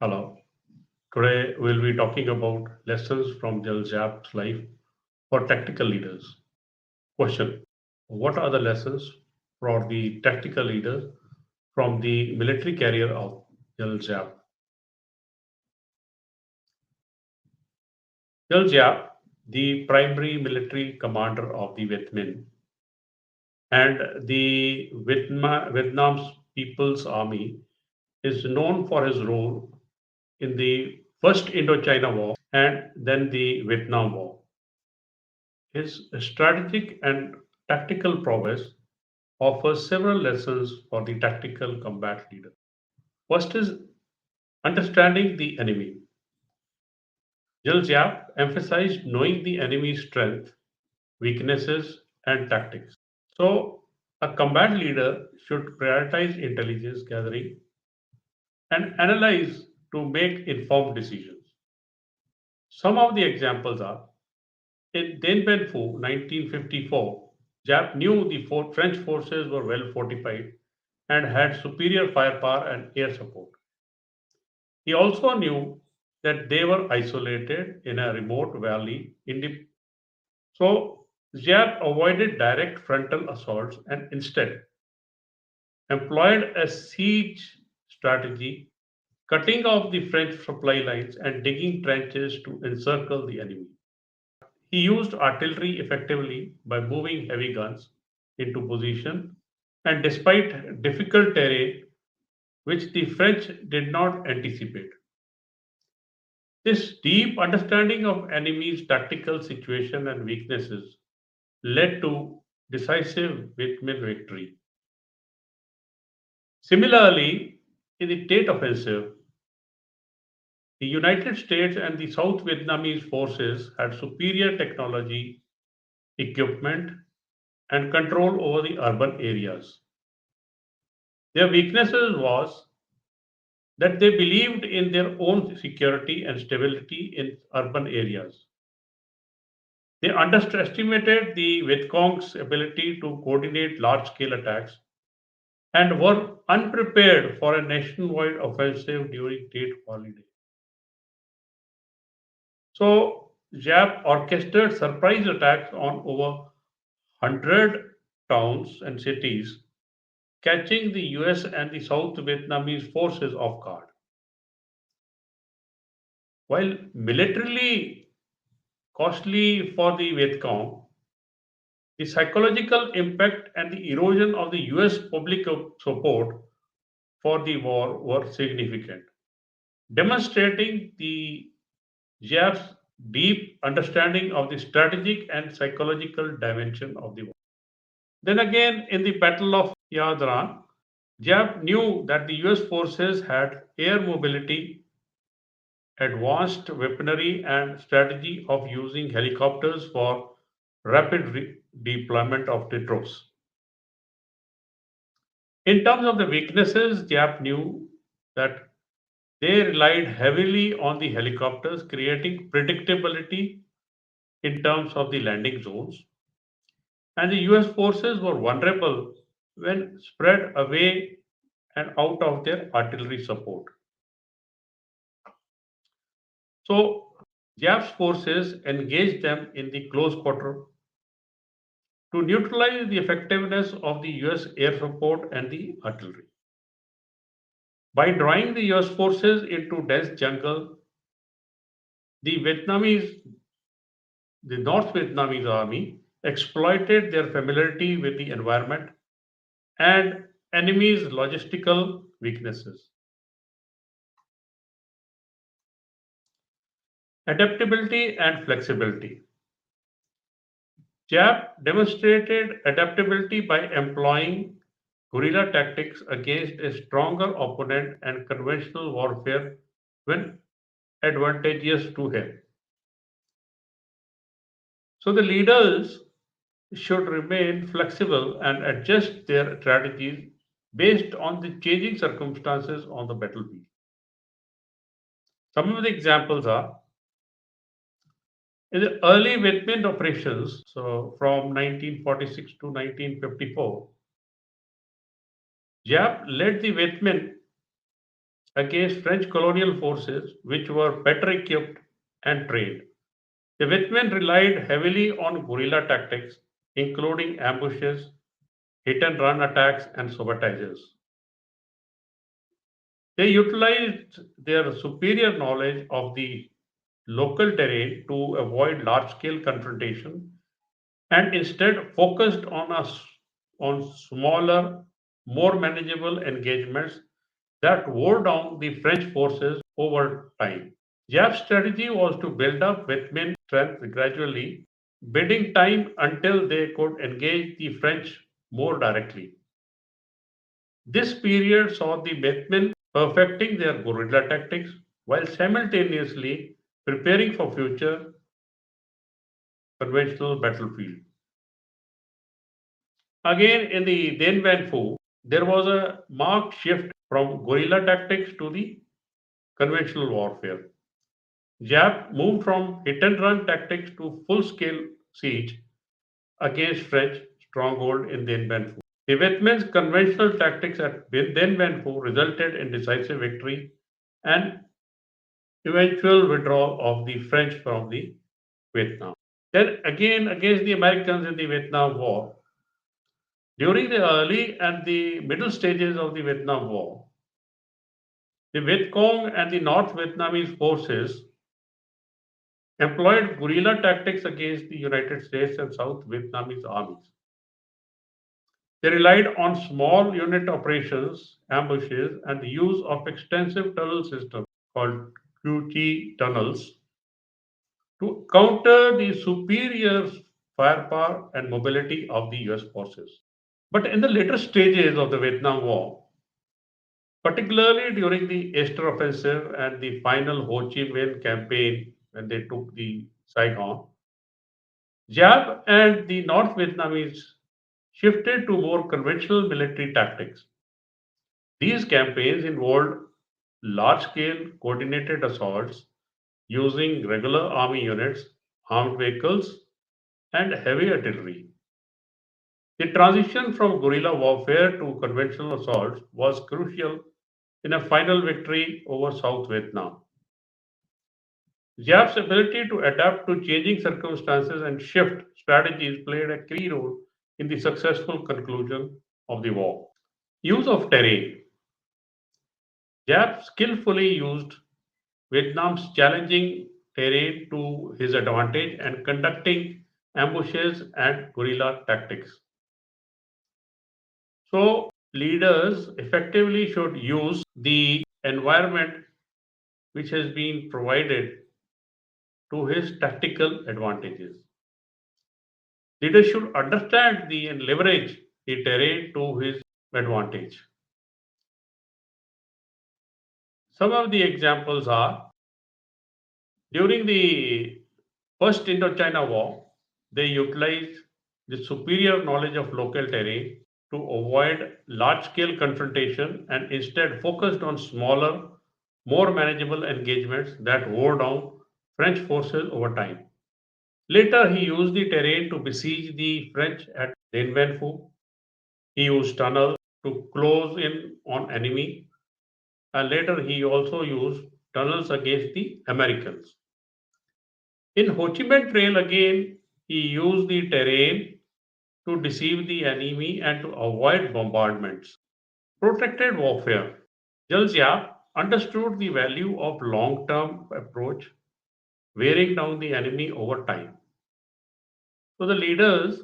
Hello. Today we'll be talking about lessons from General Giap's life for tactical leaders. Question: what are the lessons for the tactical leaders from the military career of General Giap? General Giap, the primary military commander of the Viet Minh and the Vietnam's People's Army, is known for his role in the First Indochina War and then the Vietnam War. His strategic and tactical prowess offers several lessons for the tactical combat leader. First is understanding the enemy. General Giap emphasized knowing the enemy's strength, weaknesses, and tactics. So, a combat leader should prioritize intelligence gathering and analyze to make informed decisions. Some of the examples are in Dien Bien Phu, 1954, Giap knew the French forces were well fortified and had superior firepower and air support. He also knew that they were isolated in a remote valley. So Giap avoided direct frontal assaults and instead employed a siege strategy, cutting off the French supply lines and digging trenches to encircle the enemy. He used artillery effectively by moving heavy guns into position, and despite difficult terrain, which the French did not anticipate. This deep understanding of enemy's tactical situation and weaknesses led to decisive Vietnam victory. Similarly, in the Tet Offensive, the United States and the South Vietnamese forces had superior technology, equipment, and control over the urban areas. Their weaknesses was that they believed in their own security and stability in urban areas. They underestimated the Vietcong's ability to coordinate large scale attacks and were unprepared for a nationwide offensive during Tet holiday. So, Giap orchestrated surprise attacks on over 100 towns and cities, catching the US and the South Vietnamese forces off guard. While militarily costly for the Vietcong, the psychological impact and the erosion of the US public support for the war were significant, demonstrating the Giap's deep understanding of the strategic and psychological dimension of the war. Then again, in the Battle of Yadran, Giap knew that the US forces had air mobility, advanced weaponry, and strategy of using helicopters for rapid deployment of the troops. In terms of the weaknesses, Giap knew that they relied heavily on the helicopters, creating predictability in terms of the landing zones. And the US forces were vulnerable when spread away and out of their artillery support. So, Giap's forces engaged them in the close quarter to neutralize the effectiveness of the US air support and the artillery. By drawing the US forces into dense jungle, the Vietnamese, the North Vietnamese army exploited their familiarity with the environment and enemy's logistical weaknesses. Adaptability and flexibility. Giap demonstrated adaptability by employing guerrilla tactics against a stronger opponent and conventional warfare when advantageous to him. So the leaders should remain flexible and adjust their strategies based on the changing circumstances on the battlefield. Some of the examples are in the early Vietnam operations, so from 1946 to 1954, Giap led the Vietnam against French colonial forces, which were better equipped and trained. The Vietmen relied heavily on guerrilla tactics, including ambushes, hit and run attacks, and sabotages. They utilized their superior knowledge of the local terrain to avoid large scale confrontation and instead focused on smaller, more manageable engagements that wore down the French forces over time. Giap's strategy was to build up Vietnam strength gradually, bidding time until they could engage the French more directly. This period saw the Vietnam perfecting their guerrilla tactics while simultaneously preparing for future conventional battlefield. Again, in the Dien Bien Phu, there was a marked shift from guerrilla tactics to the conventional warfare. Giap moved from hit and run tactics to full scale siege against French stronghold in Dien Bien Phu. The Vietnam's conventional tactics at Dien Bien Phu resulted in decisive victory and eventual withdrawal of the French from the Vietnam. Then again against the Americans in the Vietnam War. During the early and the middle stages of the Vietnam War, the Viet Cong and the North Vietnamese forces employed guerrilla tactics against the United States and South Vietnamese armies. They relied on small unit operations, ambushes, and the use of extensive tunnel systems called QT tunnels to counter the superior firepower and mobility of the US forces. But in the later stages of the Vietnam War, particularly during the Easter Offensive and the final Ho Chi Minh campaign when they took the Saigon, Giap and the North Vietnamese shifted to more conventional military tactics. These campaigns involved large scale coordinated assaults using regular army units, armed vehicles, and heavy artillery. The transition from guerrilla warfare to conventional assaults was crucial in a final victory over South Vietnam. Giap's ability to adapt to changing circumstances and shift strategies played a key role in the successful conclusion of the war. Use of terrain. Giap skillfully used Vietnam's challenging terrain to his advantage and conducting ambushes and guerrilla tactics. So, leaders effectively should use the environment which has been provided to his tactical advantages. Leaders should understand the and leverage the terrain to his advantage. Some of the examples are during the First Indochina War, they utilized the superior knowledge of local terrain to avoid large scale confrontation and instead focused on smaller, more manageable engagements that wore down French forces over time. Later, he used the terrain to besiege the French at Dien Bien Phu. He used tunnels to close in on enemy, and later he also used tunnels against the Americans. In Ho Chi Minh Trail again, he used the terrain to deceive the enemy and to avoid bombardments. Protected warfare. Jalzia understood the value of long-term approach, wearing down the enemy over time. So the leaders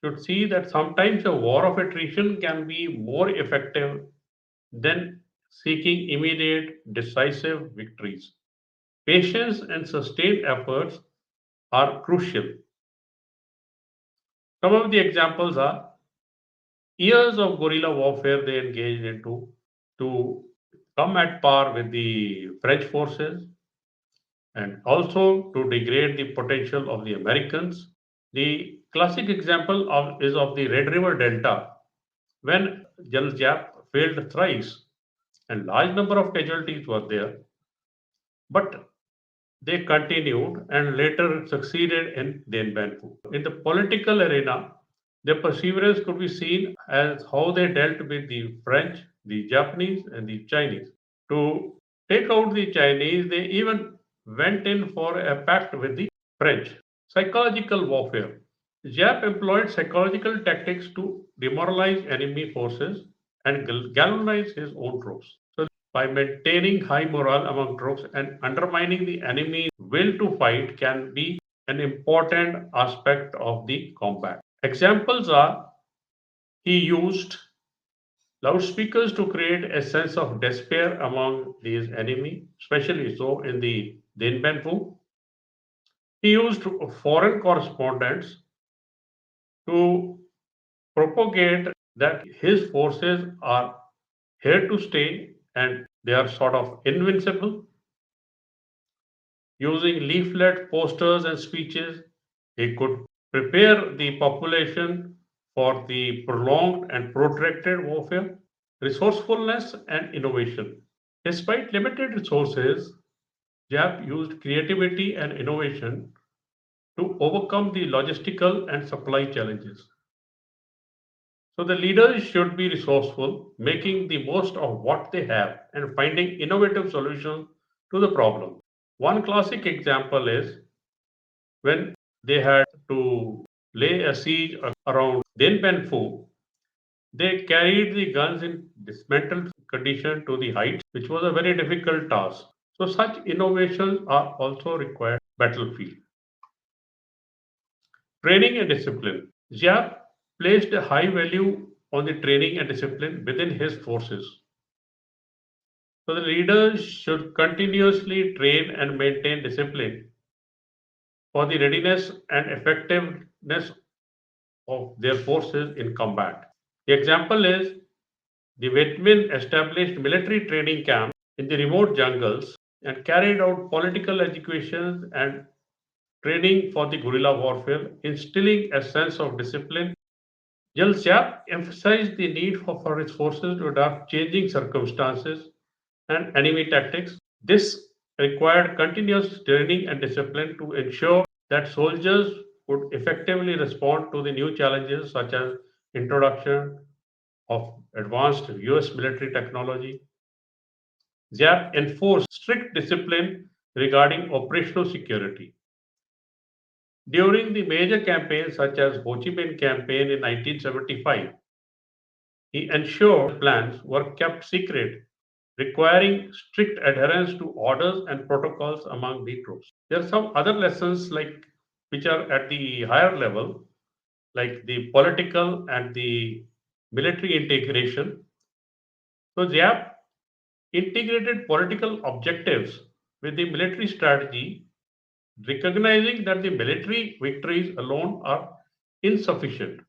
should see that sometimes a war of attrition can be more effective than seeking immediate decisive victories. Patience and sustained efforts are crucial. Some of the examples are years of guerrilla warfare they engaged into to come at par with the French forces and also to degrade the potential of the Americans. The classic example is of the Red River Delta when General Giap failed thrice and large number of casualties were there, but they continued and later succeeded in Dien Bien Phu. In the political arena, their perseverance could be seen as how they dealt with the French the Japanese, and the Chinese. To take out the Chinese, they even went in for a pact with the French. Psychological warfare. Giap employed psychological tactics to demoralize enemy forces and galvanize his own troops. So, by maintaining high morale among troops and undermining the enemy's will to fight can be an important aspect of the combat. Examples are he used loudspeakers to create a sense of despair among these enemy, especially so in the Dien Bien Phu. He used foreign correspondents to propagate that his forces are here to stay and they are sort of invincible. Using leaflet, posters, and speeches, he could prepare the population for the prolonged and protracted warfare. Resourcefulness and innovation. Despite limited resources, Jap used creativity and innovation to overcome the logistical and supply challenges. So the leaders should be resourceful, making the most of what they have and finding innovative solutions to the problem. One classic example is when they had to lay a siege around Dien Bien Phu, they carried the guns in dismantled condition to the heights, which was a very difficult task. So such innovations are also required battlefield. Training and discipline. Giap placed a high value on the training and discipline within his forces. So the leaders should continuously train and maintain discipline for the readiness and effectiveness of their forces in combat. The example is the Viet Minh established military training camps in the remote jungles and carried out political education and training for the guerrilla warfare, instilling a sense of discipline. General Giap emphasized the need for his forces to adapt changing circumstances and enemy tactics. This required continuous training and discipline to ensure that soldiers could effectively respond to the new challenges such as introduction of advanced US military technology. Giap enforced strict discipline regarding operational security. During the major campaigns such as Ho Chi Minh campaign in 1975, he ensured plans were kept secret, requiring strict adherence to orders and protocols among the troops. There are some other lessons like which are at the higher level, like the political and the military integration. So Giap integrated political objectives with the military strategy, recognizing that the military victories alone are insufficient.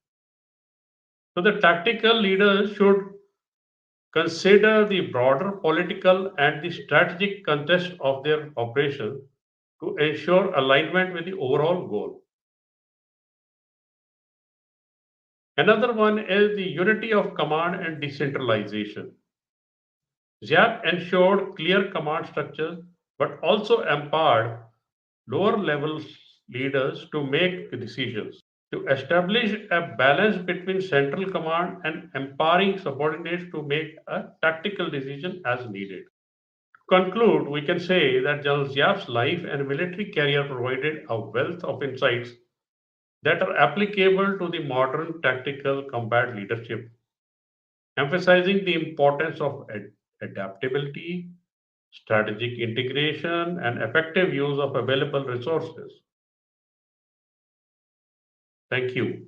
So the tactical leaders should consider the broader political and the strategic context of their operation to ensure alignment with the overall goal. Another one is the unity of command and decentralization. Giap ensured clear command structures but also empowered lower level leaders to make decisions. To establish a balance between central command and empowering subordinates to make a tactical decision as needed. To conclude, we can say that General Giap's life and military career provided a wealth of insights that are applicable to the modern tactical combat leadership, emphasizing the importance of adaptability, strategic integration, and effective use of available resources. Thank you.